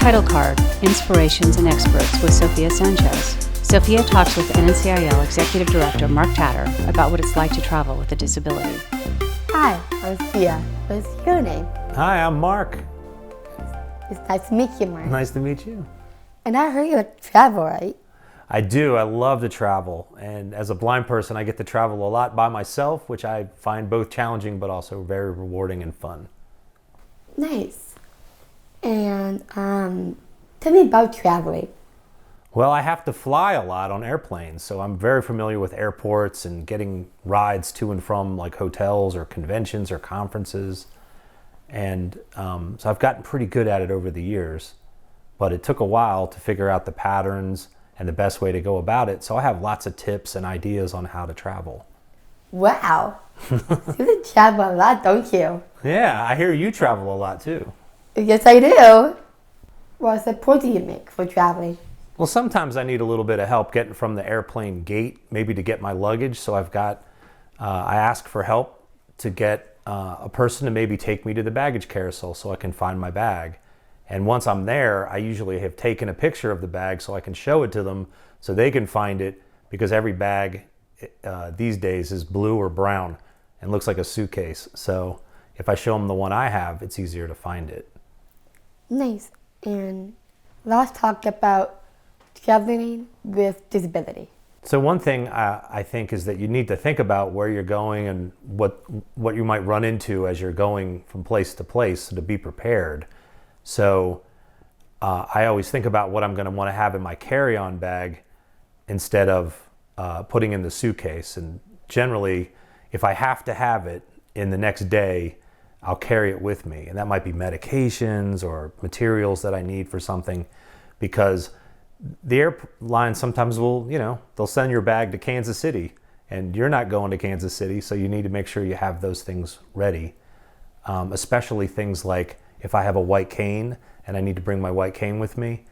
Title Card, Inspirations and Experts with Sofia Sanchez. Sofia talks with NNCIL Executive Director Mark Tatter about what it's like to travel with a disability. Hi, I'm Sofia. What's your name? Hi, I'm Mark. It's nice to meet you, Mark. Nice to meet you. And I heard you travel, right? I do. I love to travel. And as a blind person, I get to travel a lot by myself, which I find both challenging but also very rewarding and fun. Nice. And tell me about traveling. Well, I have to fly a lot on airplanes, so I'm very familiar with airports and getting rides to and from like hotels or conventions or conferences. And so I've gotten pretty good at it over the years, but it took a while to figure out the patterns and the best way to go about it. So I have lots of tips and ideas on how to travel. Wow. You travel a lot, don't you? Yeah, I hear you travel a lot too. Yes, I do. What support do you make for traveling? Well, sometimes I need a little bit of help getting from the airplane gate, maybe to get my luggage. So I ask for help to get a person to maybe take me to the baggage carousel so I can find my bag. And once I'm there, I usually have taken a picture of the bag so I can show it to them so they can find it, because every bag these days is blue or brown and looks like a suitcase. So if I show them the one I have, it's easier to find it. Nice. And let's talk about traveling with disability. So one thing I think is that you need to think about where you're going and what you might run into as you're going from place to place, to be prepared. So I always think about what I'm going to want to have in my carry-on bag instead of putting in the suitcase. And generally, if I have to have it in the next day, I'll carry it with me. And that might be medications or materials that I need for something, because the airline sometimes will, they'll send your bag to Kansas City and you're not going to Kansas City. So you need to make sure you have those things ready, especially things like if I have a white cane and I need to bring my white cane with me,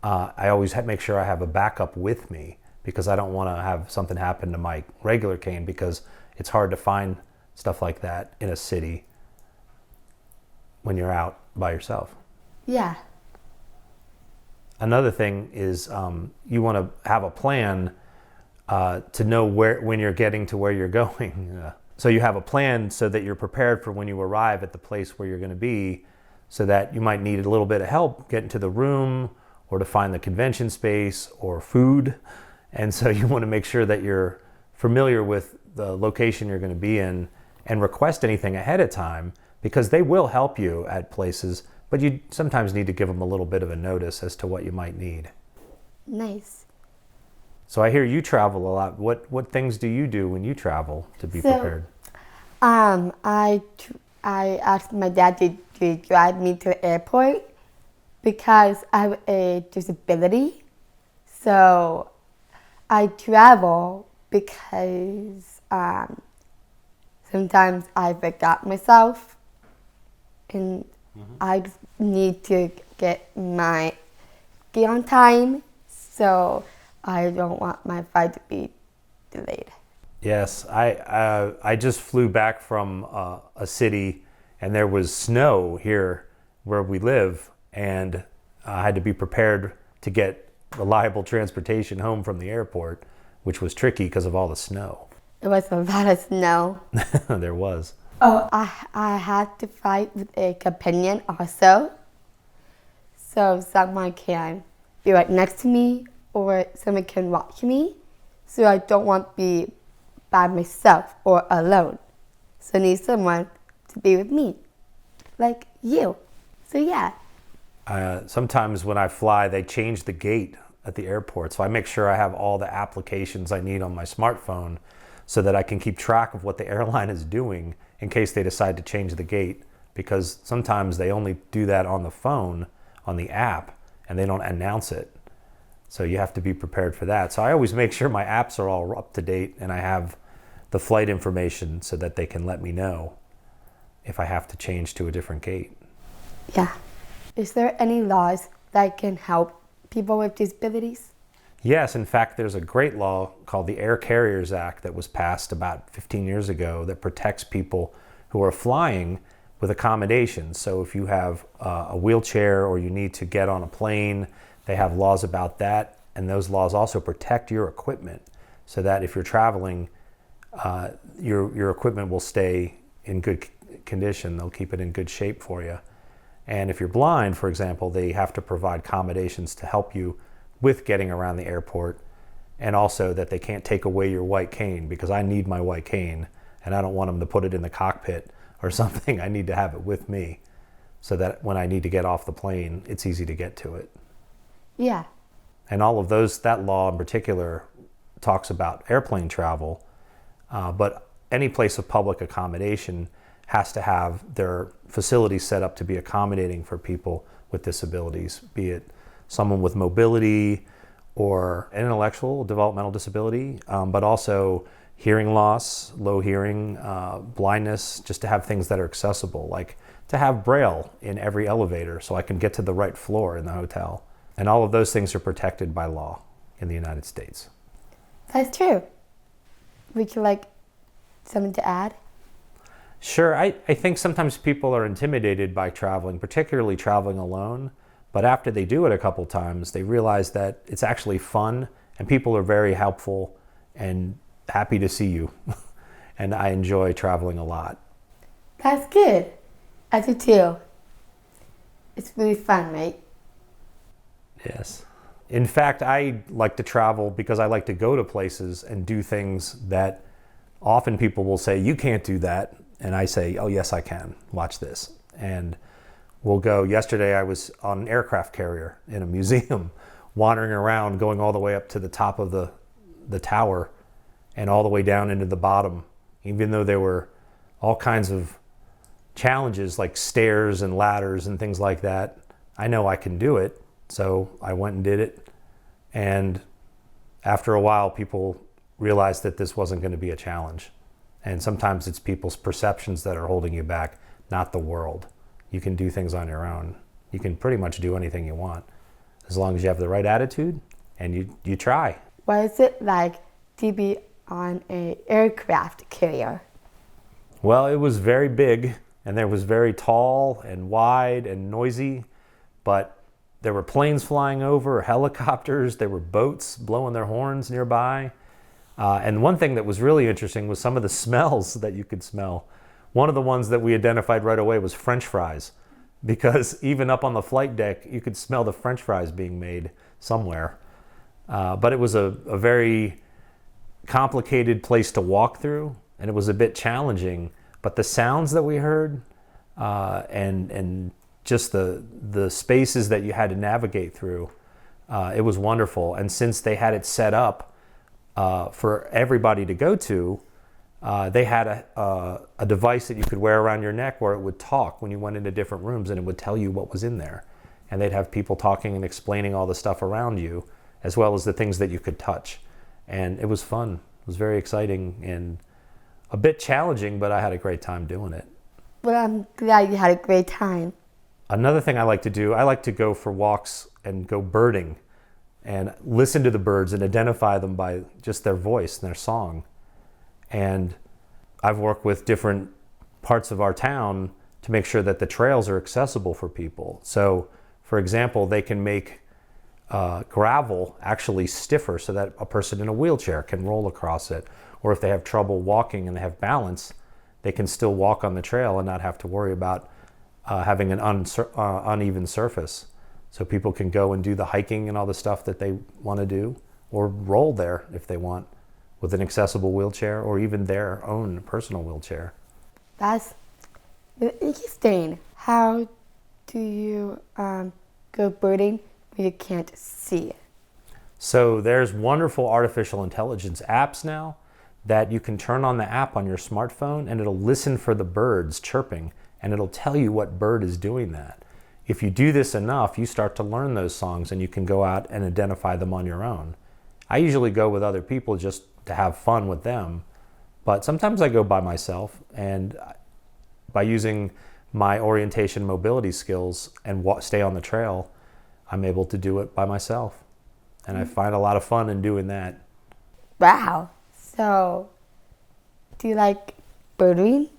I always make sure I have a backup with me, because I don't want to have something happen to my regular cane, because it's hard to find stuff like that in a city when you're out by yourself. Yeah. Another thing is you want to have a plan to know when you're getting to where you're going. So you have a plan so that you're prepared for when you arrive at the place where you're going to be, so that you might need a little bit of help getting to the room or to find the convention space or food. And so you want to make sure that you're familiar with the location you're going to be in and request anything ahead of time, because they will help you at places, but you sometimes need to give them a little bit of a notice as to what you might need. Nice. So I hear you travel a lot. What things do you do when you travel to be prepared? I asked my dad to drive me to the airport because I have a disability. So I travel because sometimes I forgot myself, and I need to get on time, so I don't want my flight to be delayed. Yes, I just flew back from a city, and there was snow here where we live, and I had to be prepared to get reliable transportation home from the airport, which was tricky because of all the snow. It was a lot of snow. There was. Oh, I had to fight with a companion also, so someone can be right next to me or someone can watch me, so I don't want to be by myself or alone. So I need someone to be with me, like you. So yeah. Sometimes when I fly, they change the gate at the airport, so I make sure I have all the applications I need on my smartphone so that I can keep track of what the airline is doing in case they decide to change the gate, because sometimes they only do that on the phone, on the app, and they don't announce it. So you have to be prepared for that. So I always make sure my apps are all up to date and I have the flight information so that they can let me know if I have to change to a different gate. Yeah. Is there any laws that can help people with disabilities? Yes, in fact, there's a great law called the Air Carriers Act that was passed about 15 years ago that protects people who are flying with accommodations. So if you have a wheelchair or you need to get on a plane, they have laws about that. And those laws also protect your equipment so that if you're traveling, your equipment will stay in good condition. They'll keep it in good shape for you. And if you're blind, for example, they have to provide accommodations to help you with getting around the airport, and also that they can't take away your white cane, because I need my white cane and I don't want them to put it in the cockpit or something. I need to have it with me so that when I need to get off the plane, it's easy to get to it. Yeah. And all of those, that law in particular talks about airplane travel, but any place of public accommodation has to have their facilities set up to be accommodating for people with disabilities, be it someone with mobility or intellectual developmental disability, but also hearing loss, low hearing, blindness, just to have things that are accessible, like to have Braille in every elevator so I can get to the right floor in the hotel. And all of those things are protected by law in the United States. That's true. Would you like something to add? Sure, I think sometimes people are intimidated by traveling, particularly traveling alone. But after they do it a couple times, they realize that it's actually fun and people are very helpful and happy to see you. And I enjoy traveling a lot. That's good. I do too. It's really fun, right? Yes. In fact, I like to travel because I like to go to places and do things that often people will say, you can't do that. And I say, oh, yes, I can. Watch this. And we'll go. Yesterday, I was on an aircraft carrier in a museum, wandering around, going all the way up to the top of the tower and all the way down into the bottom, even though there were all kinds of challenges like stairs and ladders and things like that. I know I can do it. So I went and did it. And after a while, people realized that this wasn't going to be a challenge. And sometimes it's people's perceptions that are holding you back, not the world. You can do things on your own. You can pretty much do anything you want as long as you have the right attitude and you try. What is it like to be on an aircraft carrier? Well, it was very big and there was very tall and wide and noisy, but there were planes flying over, helicopters, there were boats blowing their horns nearby. And one thing that was really interesting was some of the smells that you could smell. One of the ones that we identified right away was French fries, because even up on the flight deck, you could smell the French fries being made somewhere. But it was a very complicated place to walk through, and it was a bit challenging. But the sounds that we heard and just the spaces that you had to navigate through, it was wonderful. And since they had it set up for everybody to go to, they had a device that you could wear around your neck where it would talk when you went into different rooms, and it would tell you what was in there. And they'd have people talking and explaining all the stuff around you, as well as the things that you could touch. And it was fun. It was very exciting and a bit challenging, but I had a great time doing it. Well, I'm glad you had a great time. Another thing I like to do, I like to go for walks and go birding and listen to the birds and identify them by just their voice and their song. And I've worked with different parts of our town to make sure that the trails are accessible for people. So, for example, they can make gravel actually stiffer so that a person in a wheelchair can roll across it. Or if they have trouble walking and they have balance, they can still walk on the trail and not have to worry about having an uneven surface. So people can go and do the hiking and all the stuff that they want to do, or roll there if they want, with an accessible wheelchair or even their own personal wheelchair. That's interesting. How do you go birding when you can't see? So there's wonderful artificial intelligence apps now that you can turn on the app on your smartphone and it'll listen for the birds chirping and it'll tell you what bird is doing that. If you do this enough, you start to learn those songs and you can go out and identify them on your own. I usually go with other people just to have fun with them, but sometimes I go by myself, and by using my orientation mobility skills and stay on the trail, I'm able to do it by myself. And I find a lot of fun in doing that. Wow. So, do you like birding?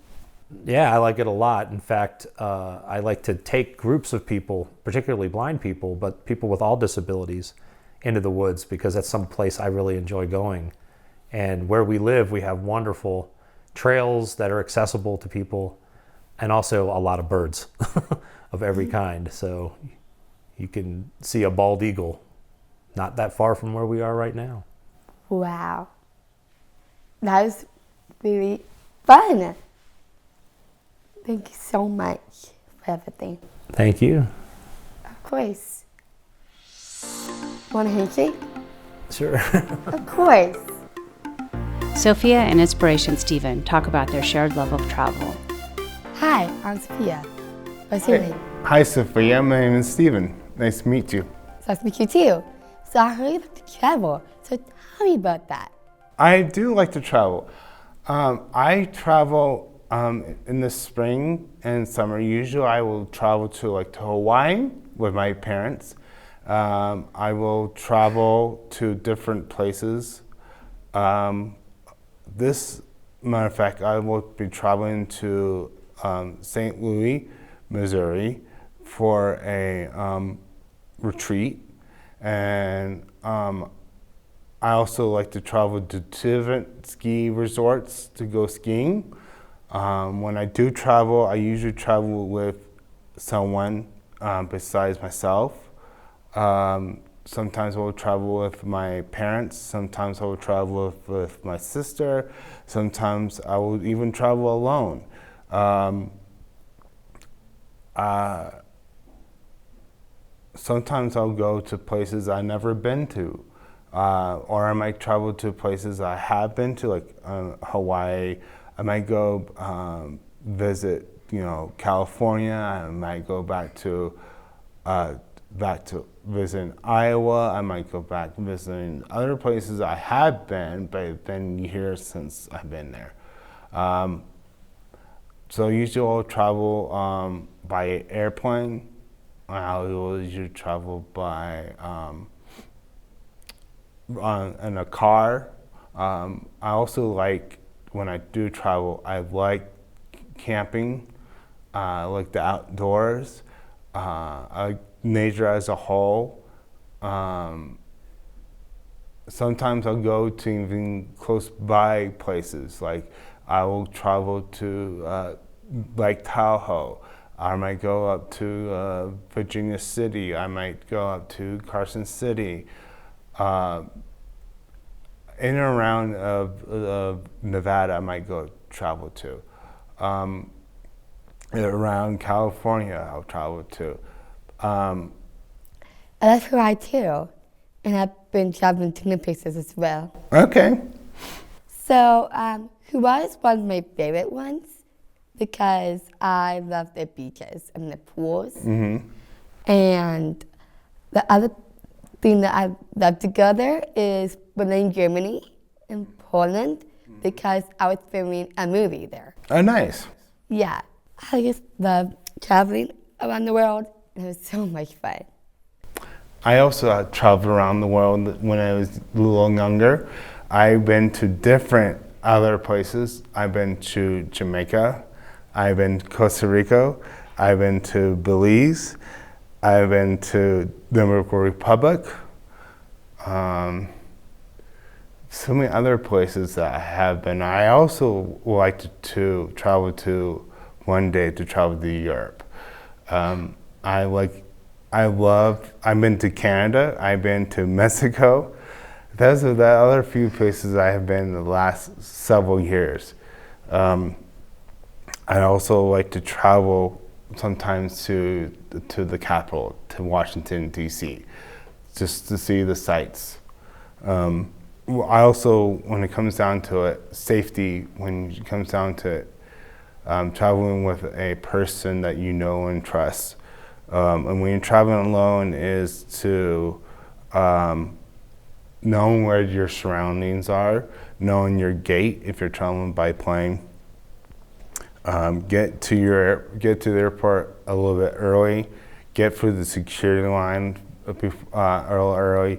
Yeah, I like it a lot. In fact, I like to take groups of people, particularly blind people, but people with all disabilities, into the woods because that's some place I really enjoy going. And where we live, we have wonderful trails that are accessible to people and also a lot of birds of every kind. So you can see a bald eagle not that far from where we are right now. Wow. That was really fun. Thank you so much for everything. Thank you. Of course. Want a handshake? Sure. Of course. Sofia and Inspiration Steven talk about their shared love of travel. Hi, I'm Sophia. What's your name? Hi, Sophia. My name is Steven. Nice to meet you. So nice to meet you too. So I heard you like to travel. So tell me about that. I do like to travel. I travel in the spring and summer. Usually I will travel to Hawaii with my parents. I will travel to different places. This matter of fact, I will be traveling to St. Louis, Missouri for a retreat. And I also like to travel to different ski resorts to go skiing. When I do travel, I usually travel with someone besides myself. Sometimes I will travel with my parents. Sometimes I will travel with my sister. Sometimes I will even travel alone. Sometimes I'll go to places I've never been to. Or I might travel to places I have been to, like Hawaii. I might go visit, California. I might go back to visit Iowa. I might go back visiting other places I have been, but it's been years since I've been there. So usually I'll travel by airplane. I will usually travel by in a car. I also like, when I do travel, I like camping. I like the outdoors. I like nature as a whole. Sometimes I'll go to even close by places. Like I will travel to Lake Tahoe. I might go up to Virginia City. I might go up to Carson City. In and around of Nevada, I might go travel to. Around California, I'll travel to. That's who I too. And I've been traveling to new places as well. Okay. So Hawaii is one of my favorite ones because I love the beaches and the pools. Mm-hmm. And the other thing that I love to go there is Berlin, Germany, and Poland because I was filming a movie there. Oh, nice. Yeah, I just love traveling around the world, and it was so much fun. I also traveled around the world when I was a little younger. I've been to different other places. I've been to Jamaica. I've been to Costa Rica. I've been to Belize. I've been to the Dominican Republic. So many other places that I have been. I also would like to travel to one day to travel to Europe. I've been to Canada. I've been to Mexico. Those are the other few places I have been in the last several years. I also like to travel sometimes to the capital, to Washington, D.C., just to see the sights. I also, when it comes down to it, safety, when it comes down to it, traveling with a person that you know and trust. And when you're traveling alone is to knowing where your surroundings are, knowing your gate if you're traveling by plane. Get to the airport a little bit early. Get through the security line early.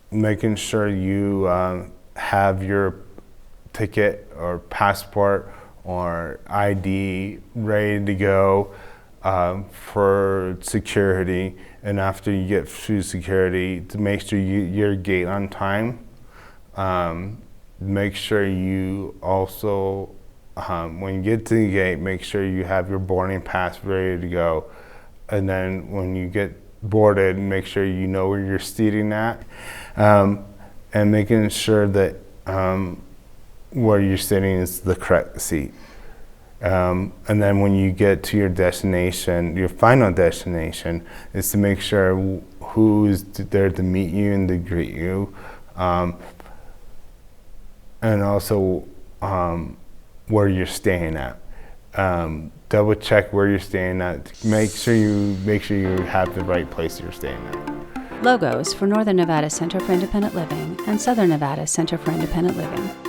Making sure you have your ticket or passport or ID ready to go for security. And after you get through security, to make sure you're gate on time. Make sure you also, when you get to the gate, make sure you have your boarding pass ready to go. And then when you get boarded, make sure you know where you're seating at, and making sure that where you're sitting is the correct seat. And then when you get to your destination, your final destination, is to make sure who's there to meet you and to greet you. And also where you're staying at. Double check where you're staying at. Make sure you have the right place you're staying at. Logos for Northern Nevada Center for Independent Living and Southern Nevada Center for Independent Living.